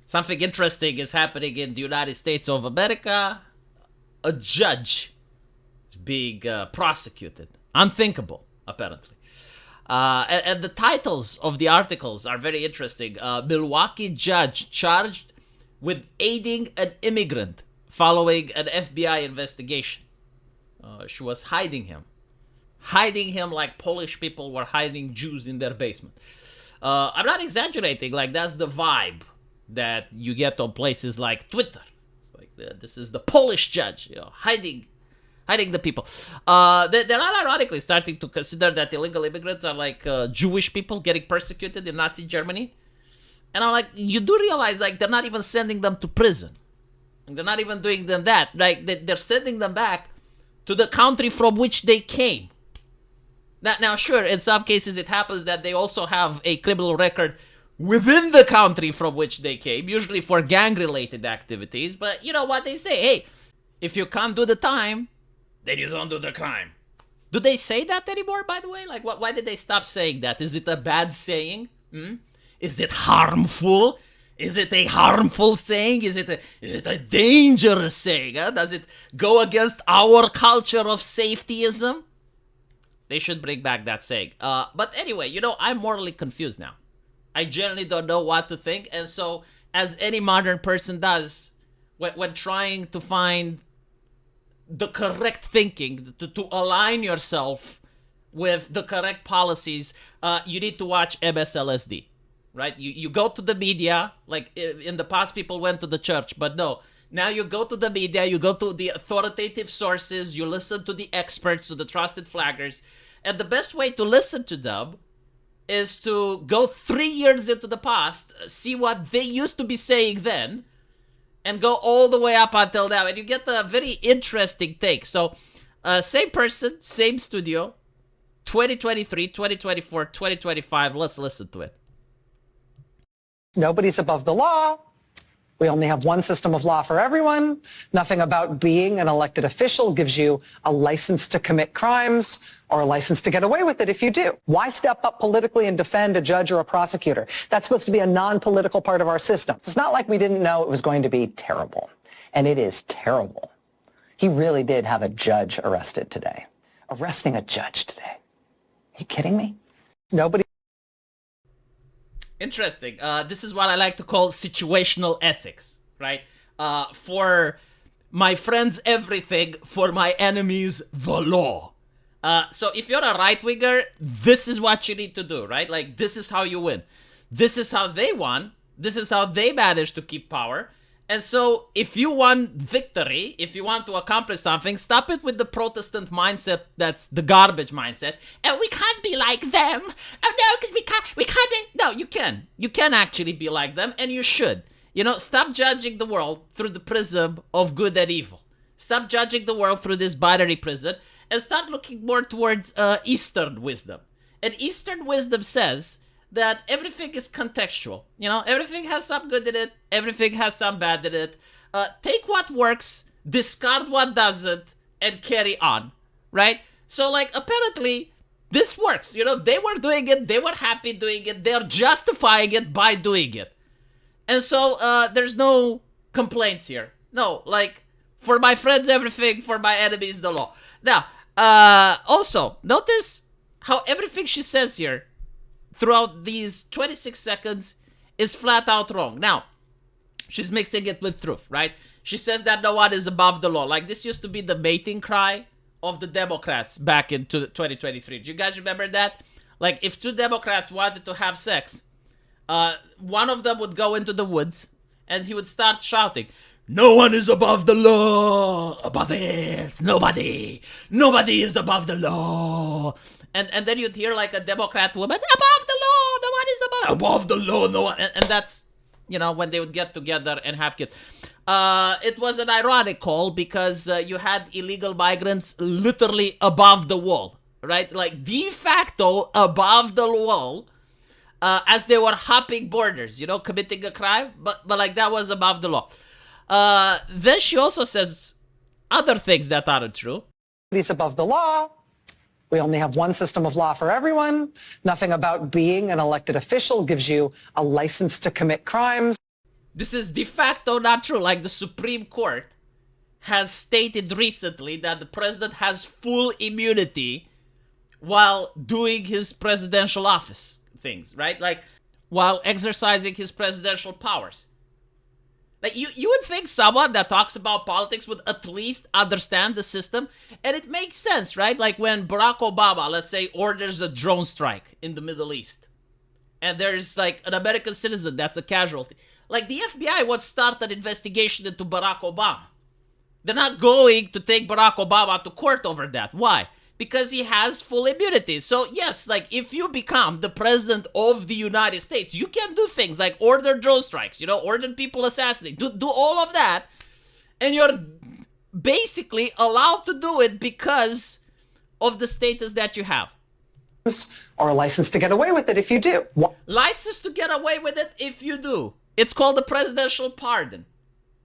Something interesting is happening in the United States of America. A judge is being prosecuted. Unthinkable, apparently. And the titles of the articles are very interesting. Milwaukee judge charged with aiding an immigrant following an FBI investigation. She was hiding him. Hiding him like Polish people were hiding Jews in their basement. I'm not exaggerating. Like, that's the vibe that you get on places like Twitter. It's like, this is the Polish judge, hiding the people. They're not ironically starting to consider that illegal immigrants are like Jewish people getting persecuted in Nazi Germany. And I'm like, you do realize, like, they're not even sending them to prison. They're not even doing them that. Like, they're sending them back to the country from which they came. Now, sure, in some cases it happens that they also have a criminal record within the country from which they came, usually for gang-related activities. But you know what they say? Hey, if you can't do the time, then you don't do the crime. Do they say that anymore, by the way? Like, why did they stop saying that? Is it a bad saying? Is it harmful? Is it a harmful saying? Is it a dangerous saying? Huh? Does it go against our culture of safetyism? They should bring back that saying. But anyway, I'm morally confused now. I generally don't know what to think. And so, as any modern person does, when trying to find the correct thinking, to align yourself with the correct policies, you need to watch MSLSD, right? You go to the media, like in the past people went to the church, but no. Now you go to the media, you go to the authoritative sources, you listen to the experts, to the trusted flaggers, and the best way to listen to them is to go 3 years into the past, see what they used to be saying then, and go all the way up until now, and you get a very interesting take. So, same person, same studio, 2023, 2024, 2025, let's listen to it. Nobody's above the law. We only have one system of law for everyone. Nothing about being an elected official gives you a license to commit crimes or a license to get away with it if you do. Why step up politically and defend a judge or a prosecutor? That's supposed to be a non-political part of our system. It's not like we didn't know it was going to be terrible. And it is terrible. He really did have a judge arrested today. Arresting a judge today. Are you kidding me? Nobody. Interesting. This is what I like to call situational ethics, right? For my friends, everything. For my enemies, the law. So if you're a right-winger, this is what you need to do, right? Like, this is how you win. This is how they won. This is how they managed to keep power. And so if you want victory, if you want to accomplish something, stop it with the Protestant mindset that's the garbage mindset. And we can't be like them. Oh, no, because we can't. No, you can. You can actually be like them, and you should. Stop judging the world through the prism of good and evil. Stop judging the world through this binary prism, and start looking more towards Eastern wisdom. And Eastern wisdom says that everything is contextual. Everything has some good in it, everything has some bad in it. Take what works, discard what doesn't, and carry on, right? So, like, apparently, this works. They were doing it, they were happy doing it, they're justifying it by doing it. And so, there's no complaints here. No, like, for my friends, everything, for my enemies, the law. Now, also, notice how everything she says here throughout these 26 seconds is flat out wrong. Now, she's mixing it with truth, right? She says that no one is above the law. Like, this used to be the mating cry of the Democrats back in 2023. Do you guys remember that? Like, if two Democrats wanted to have sex, one of them would go into the woods and he would start shouting, "No one is above the law, above it, nobody is above the law." And then you'd hear like a Democrat woman, "Above the law, no one is above the law, no one." And that's, when they would get together and have kids. It was an ironic call because you had illegal migrants literally above the wall, right? Like, de facto above the wall, as they were hopping borders, committing a crime. But like, that was above the law. Then she also says other things that aren't true. Nobody's above the law. We only have one system of law for everyone. Nothing about being an elected official gives you a license to commit crimes. This is de facto not true. Like the Supreme Court has stated recently that the president has full immunity while doing his presidential office things, right? Like while exercising his presidential powers. Like you would think someone that talks about politics would at least understand the system, and it makes sense, right? Like when Barack Obama, let's say, orders a drone strike in the Middle East, and there's like an American citizen that's a casualty. Like the FBI would start an investigation into Barack Obama. They're not going to take Barack Obama to court over that. Why? Because he has full immunity. So yes, like if you become the president of the United States, you can do things like order drone strikes, order people assassinated, do all of that. And you're basically allowed to do it because of the status that you have. Or a license to get away with it if you do. License to get away with it if you do. It's called the presidential pardon.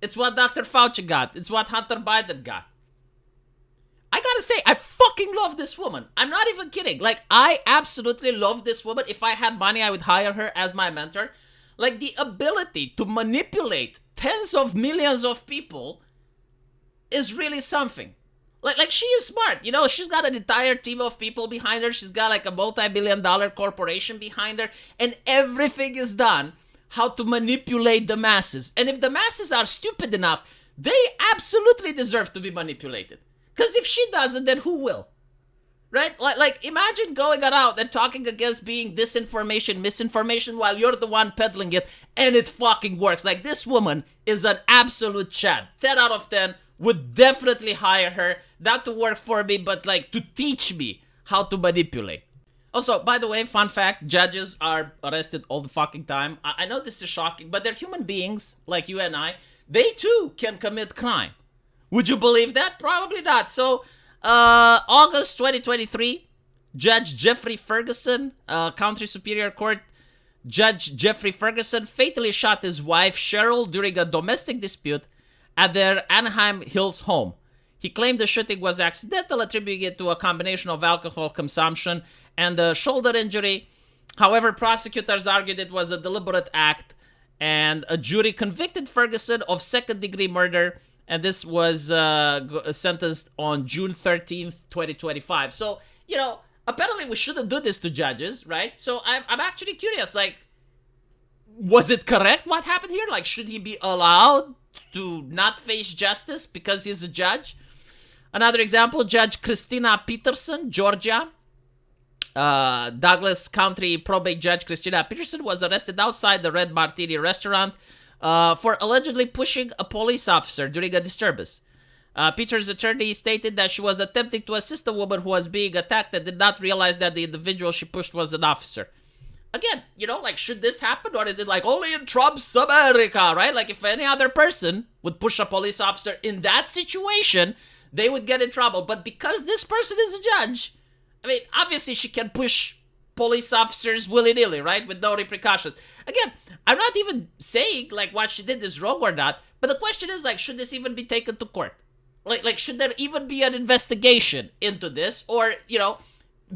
It's what Dr. Fauci got. It's what Hunter Biden got. I gotta say, I fucking love this woman. I'm not even kidding. Like, I absolutely love this woman. If I had money, I would hire her as my mentor. Like, the ability to manipulate tens of millions of people is really something. Like she is smart. She's got an entire team of people behind her. She's got like a multi-billion-dollar corporation behind her. And everything is done how to manipulate the masses. And if the masses are stupid enough, they absolutely deserve to be manipulated. Because if she doesn't, then who will? Right? Like imagine going around and talking against being disinformation, misinformation, while you're the one peddling it, and it fucking works. Like, this woman is an absolute Chad. 10 out of 10, would definitely hire her, not to work for me, but like to teach me how to manipulate. Also, by the way, fun fact, judges are arrested all the fucking time. I know this is shocking, but they're human beings, like you and I. They too can commit crime. Would you believe that? Probably not. So, August 2023, Judge Jeffrey Ferguson, County Superior Court, Judge Jeffrey Ferguson fatally shot his wife Cheryl during a domestic dispute at their Anaheim Hills home. He claimed the shooting was accidental, attributing it to a combination of alcohol consumption and a shoulder injury. However, prosecutors argued it was a deliberate act, and a jury convicted Ferguson of second-degree murder, and this was sentenced on June 13th, 2025. So, apparently we shouldn't do this to judges, right? So I'm actually curious, like, was it correct what happened here? Like, should he be allowed to not face justice because he's a judge? Another example, Judge Christina Peterson, Georgia. Douglas County probate judge Christina Peterson was arrested outside the Red Martini restaurant for allegedly pushing a police officer during a disturbance. Peter's attorney stated that she was attempting to assist a woman who was being attacked and did not realize that the individual she pushed was an officer. Again, like, should this happen, or is it like only in Trump's America, right? Like, if any other person would push a police officer in that situation, they would get in trouble. But because this person is a judge, I mean, obviously she can push police officers willy-nilly, right? With no repercussions. Again, I'm not even saying, like, what she did is wrong or not, but the question is, like, should this even be taken to court? Like, should there even be an investigation into this? Or,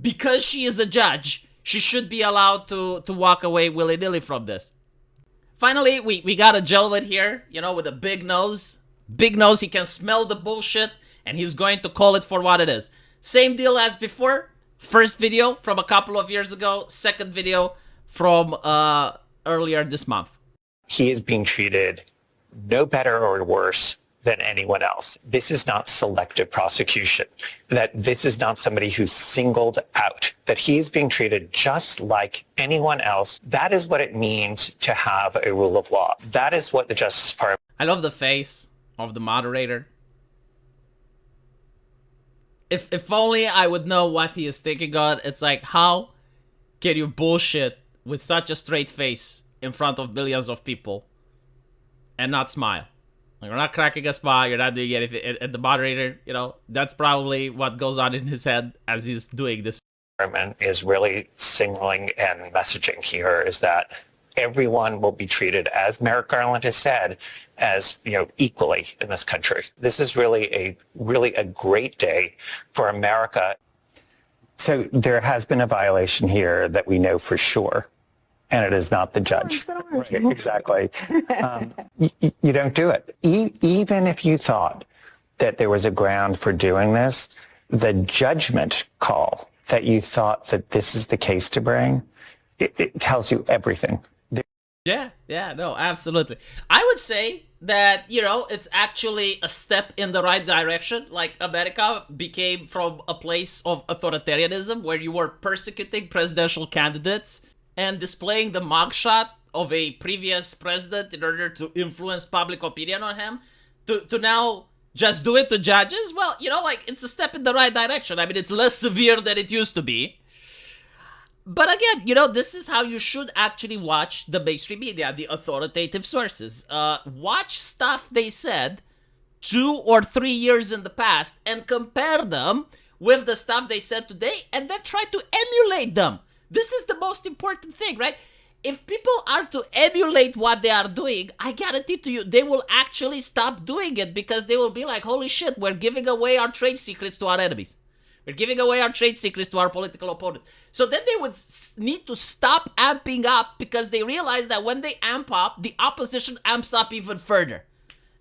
because she is a judge, she should be allowed to walk away willy-nilly from this. Finally, we got a gentleman here, with a big nose. Big nose, he can smell the bullshit, and he's going to call it for what it is. Same deal as before. First video from a couple of years ago. Second video from earlier this month. He is being treated no better or worse than anyone else. This is not selective prosecution. That this is not somebody who's singled out. That he is being treated just like anyone else. That is what it means to have a rule of law. That is what the Justice Department... I love the face of the moderator. If only I would know what he is thinking on. It's like, how can you bullshit with such a straight face in front of billions of people and not smile? Like, you're not cracking a smile, you're not doing anything. And the moderator, that's probably what goes on in his head as he's doing this. Is really signaling and messaging here is that everyone will be treated, as Merrick Garland has said, as equally in this country. This is really a great day for America. So there has been a violation here that we know for sure. and it is not the judge. Right, exactly. You don't do it. Even if you thought that there was a ground for doing this, the judgment call that you thought that this is the case to bring, it tells you everything. Yeah, no, absolutely. I would say that, it's actually a step in the right direction. Like, America became from a place of authoritarianism where you were persecuting presidential candidates and displaying the mugshot of a previous president in order to influence public opinion on him, to now just do it to judges. Well, it's a step in the right direction. I mean, it's less severe than it used to be. But again, this is how you should actually watch the mainstream media, the authoritative sources. Watch stuff they said 2 or 3 years in the past and compare them with the stuff they said today, and then try to emulate them. This is the most important thing, right? If people are to emulate what they are doing, I guarantee to you, they will actually stop doing it, because they will be like, holy shit, we're giving away our trade secrets to our enemies. We're giving away our trade secrets to our political opponents. So then they would need to stop amping up, because they realize that when they amp up, the opposition amps up even further.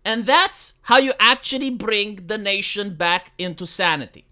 And that's how you actually bring the nation back into sanity.